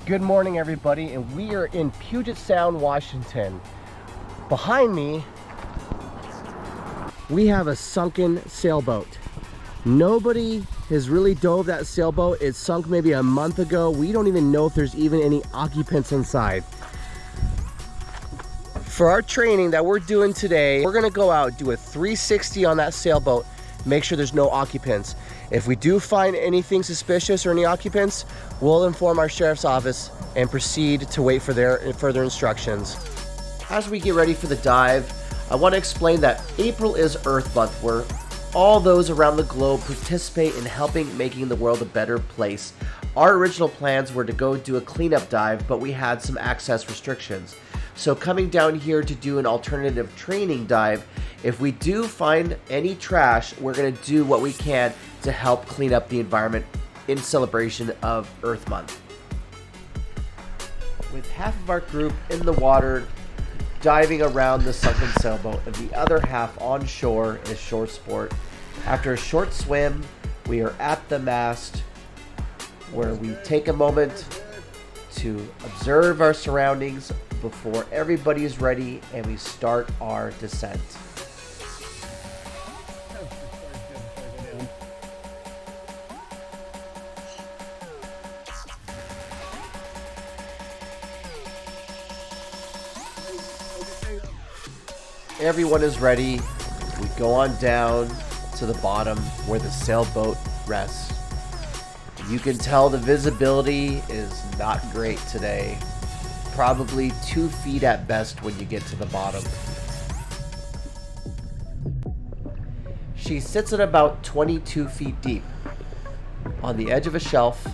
Good morning, everybody, and we are in Puget Sound, Washington. Behind me, we have a sunken sailboat. Nobody has really dove that sailboat. It sunk maybe a month ago. We don't even know if there's even any occupants inside. For our training that we're doing today, we're gonna go out, do a 360 on that sailboat, make sure there's no occupants. If we do find anything suspicious or any occupants, we'll inform our sheriff's office and proceed to wait for their further instructions. As we get ready for the dive, I want to explain that April is Earth Month, where all those around the globe participate in helping making the world a better place. Our original plans were to go do a cleanup dive, but we had some access restrictions. So coming down here to do an alternative training dive, if we do find any trash, we're going to do what we can to help clean up the environment in celebration of Earth Month. With half of our group in the water diving around the sunken sailboat and the other half on shore as shore sport, after a short swim, we are at the mast where we take a moment to observe our surroundings before everybody is ready and we start our descent. Everyone is ready. We go on down to the bottom where the sailboat rests. You can tell the visibility is not great today. Probably 2 feet at best when you get to the bottom. She sits at about 22 feet deep on the edge of a shelf,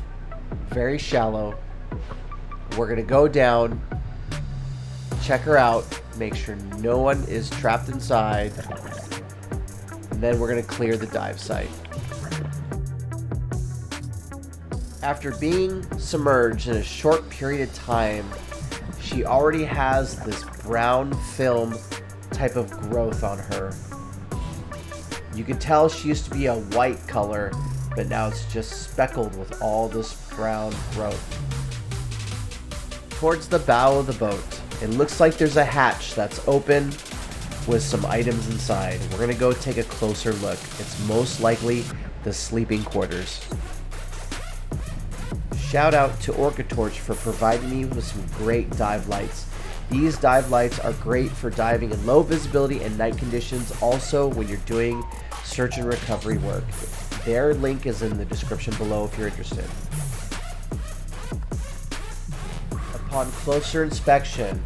very shallow. We're gonna go down, check her out, make sure no one is trapped inside, and then we're gonna clear the dive site. After being submerged in a short period of time, she already has this brown film type of growth on her. You can tell she used to be a white color, but now it's just speckled with all this brown growth. Towards the bow of the boat, it looks like there's a hatch that's open with some items inside. We're gonna go take a closer look. It's most likely the sleeping quarters. Shout out to Orca Torch for providing me with some great dive lights. These dive lights are great for diving in low visibility and night conditions, also when you're doing search and recovery work. Their link is in the description below if you're interested. Upon closer inspection,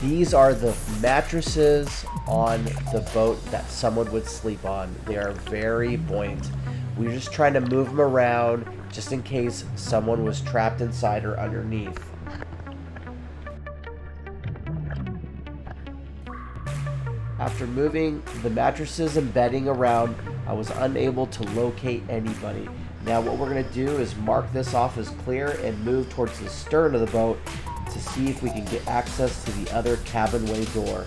these are the mattresses on the boat that someone would sleep on. They are very buoyant. We're just trying to move them around just in case someone was trapped inside or underneath. After moving the mattresses and bedding around, I was unable to locate anybody. Now what we're going to do is mark this off as clear and move towards the stern of the boat to see if we can get access to the other cabinway door.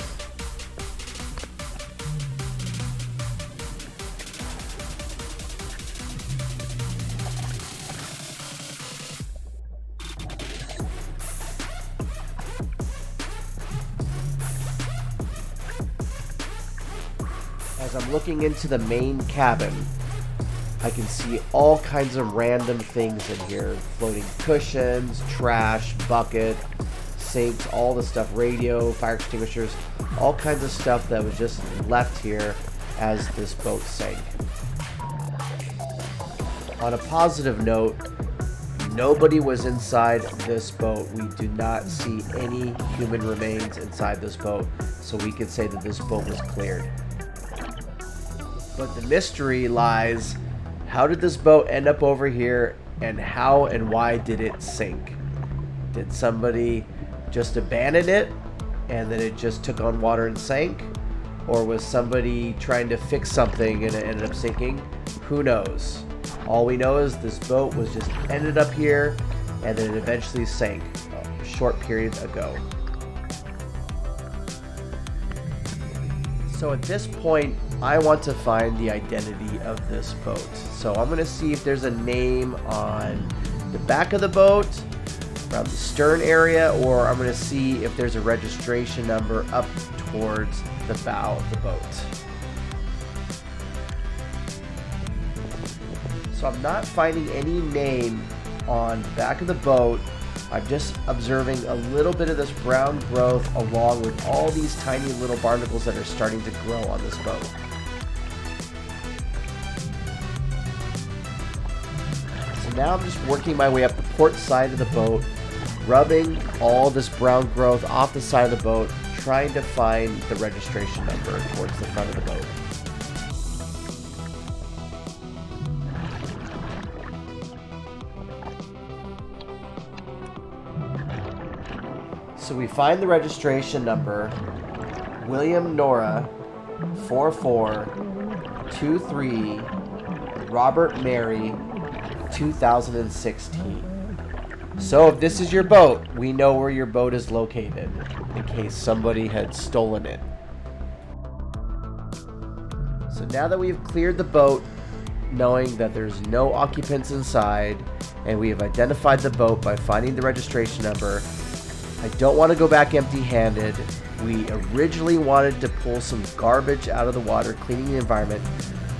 As I'm looking into the main cabin, I can see all kinds of random things in here. Floating cushions, trash, bucket, sinks, all the stuff, radio, fire extinguishers, all kinds of stuff that was just left here as this boat sank. On a positive note, nobody was inside this boat. We do not see any human remains inside this boat, so we could say that this boat was cleared. But the mystery lies, how did this boat end up over here, and how and why did it sink? Did somebody just abandon it and then it just took on water and sank? Or was somebody trying to fix something and it ended up sinking? Who knows? All we know is this boat was just ended up here and then it eventually sank a short period ago. So at this point, I want to find the identity of this boat. So I'm going to see if there's a name on the back of the boat around the stern area, or I'm going to see if there's a registration number up towards the bow of the boat. So I'm not finding any name on the back of the boat. I'm just observing a little bit of this brown growth along with all these tiny little barnacles that are starting to grow on this boat. So now I'm just working my way up the port side of the boat, rubbing all this brown growth off the side of the boat, trying to find the registration number towards the front of the boat. So we find the registration number, William Nora 4423 Robert Mary 2016. So if this is your boat, we know where your boat is located in case somebody had stolen it. So now that we've cleared the boat, knowing that there's no occupants inside, and we have identified the boat by finding the registration number, I don't want to go back empty-handed. We originally wanted to pull some garbage out of the water, cleaning the environment.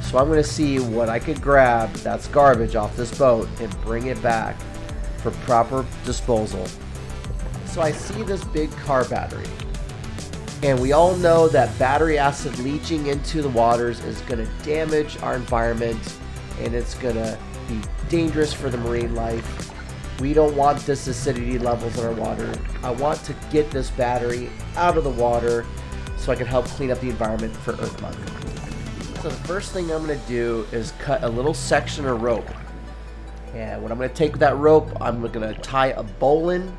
So I'm going to see what I could grab that's garbage off this boat and bring it back for proper disposal. So I see this big car battery. And we all know that battery acid leaching into the waters is going to damage our environment, and it's going to be dangerous for the marine life. We don't want this acidity levels in our water. I want to get this battery out of the water so I can help clean up the environment for Earth Month. So the first thing I'm going to do is cut a little section of rope. And what I'm going to take with that rope, I'm going to tie a bowline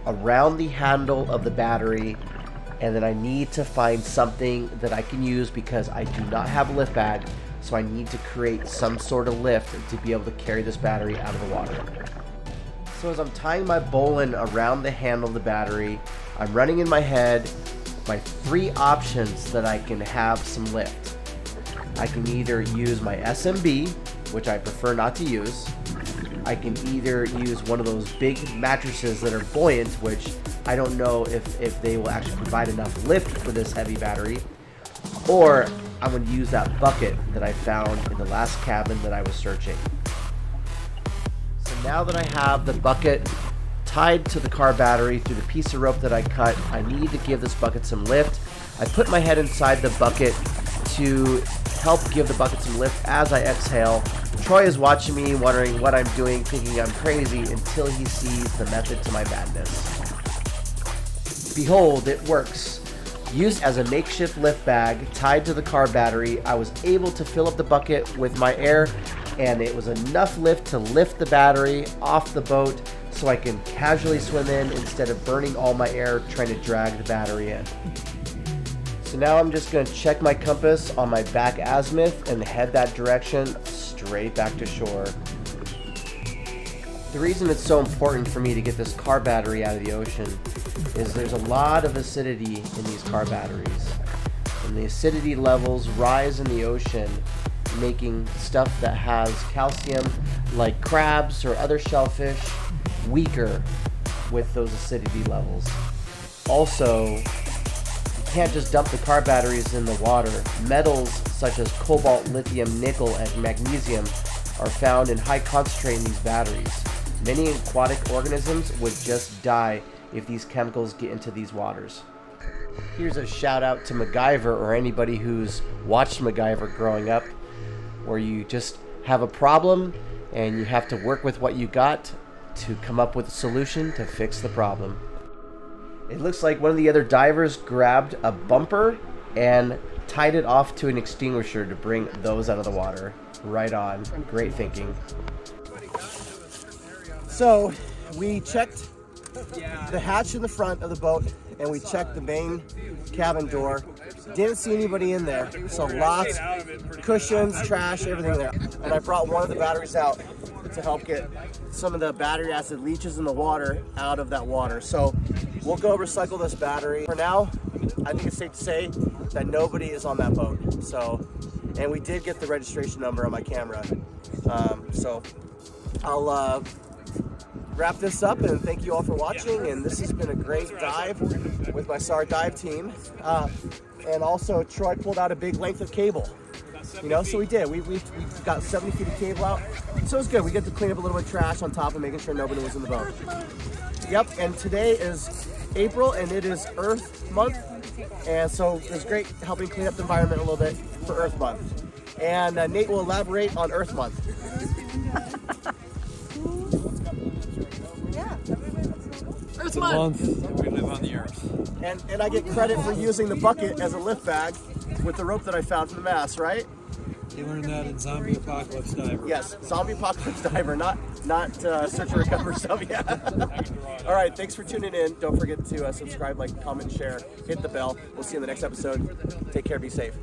around the handle of the battery. And then I need to find something that I can use because I do not have a lift bag. So I need to create some sort of lift to be able to carry this battery out of the water. So as I'm tying my bowline around the handle of the battery, I'm running in my head my three options that I can have some lift. I can either use my SMB, which I prefer not to use. I can either use one of those big mattresses that are buoyant, which I don't know if they will actually provide enough lift for this heavy battery, or I'm going to use that bucket that I found in the last cabin that I was searching. Now that I have the bucket tied to the car battery through the piece of rope that I cut, I need to give this bucket some lift. I put my head inside the bucket to help give the bucket some lift as I exhale. Troy is watching me, wondering what I'm doing, thinking I'm crazy, until he sees the method to my madness. Behold, it works. Used as a makeshift lift bag tied to the car battery, I was able to fill up the bucket with my air, and it was enough lift to lift the battery off the boat so I can casually swim in instead of burning all my air trying to drag the battery in. So now I'm just going to check my compass on my back azimuth and head that direction straight back to shore. The reason it's so important for me to get this car battery out of the ocean is there's a lot of acidity in these car batteries. And the acidity levels rise in the ocean, making stuff that has calcium like crabs or other shellfish weaker with those acidity levels. Also, you can't just dump the car batteries in the water. Metals such as cobalt, lithium, nickel, and magnesium are found in high concentrate in these batteries. Many aquatic organisms would just die if these chemicals get into these waters. Here's a shout out to MacGyver, or anybody who's watched MacGyver growing up, where you just have a problem and you have to work with what you got to come up with a solution to fix the problem. It looks like one of the other divers grabbed a bumper and tied it off to an extinguisher to bring those out of the water. Right on. Great thinking. So we checked the hatch in the front of the boat, and we checked the main cabin door. Didn't see anybody in there. So lots, cushions, trash, everything there. And I brought one of the batteries out to help get some of the battery acid leaches in the water out of that water. So we'll go recycle this battery. For now, I think it's safe to say that nobody is on that boat. So, and we did get the registration number on my camera. So I'll wrap this up, and thank you all for watching. And this has been a great dive with my SAR Dive Team. And also, Troy pulled out a big length of cable. You know, so we did. We got 70 feet of cable out. So it was good. We get to clean up a little bit of trash on top of making sure nobody was in the boat. Yep, and today is April, and it is Earth Month. And so it was great helping clean up the environment a little bit for Earth Month. And Nate will elaborate on Earth Month. Earth Month. We live on the Earth. And I get credit for using the bucket as a lift bag with the rope that I found from the mast, right? You learned that in Zombie Apocalypse Diver. Yes, Zombie Apocalypse Diver, not Search and Recover stuff, yeah. All right, thanks for tuning in. Don't forget to subscribe, like, comment, share, hit the bell. We'll see you in the next episode. Take care, be safe.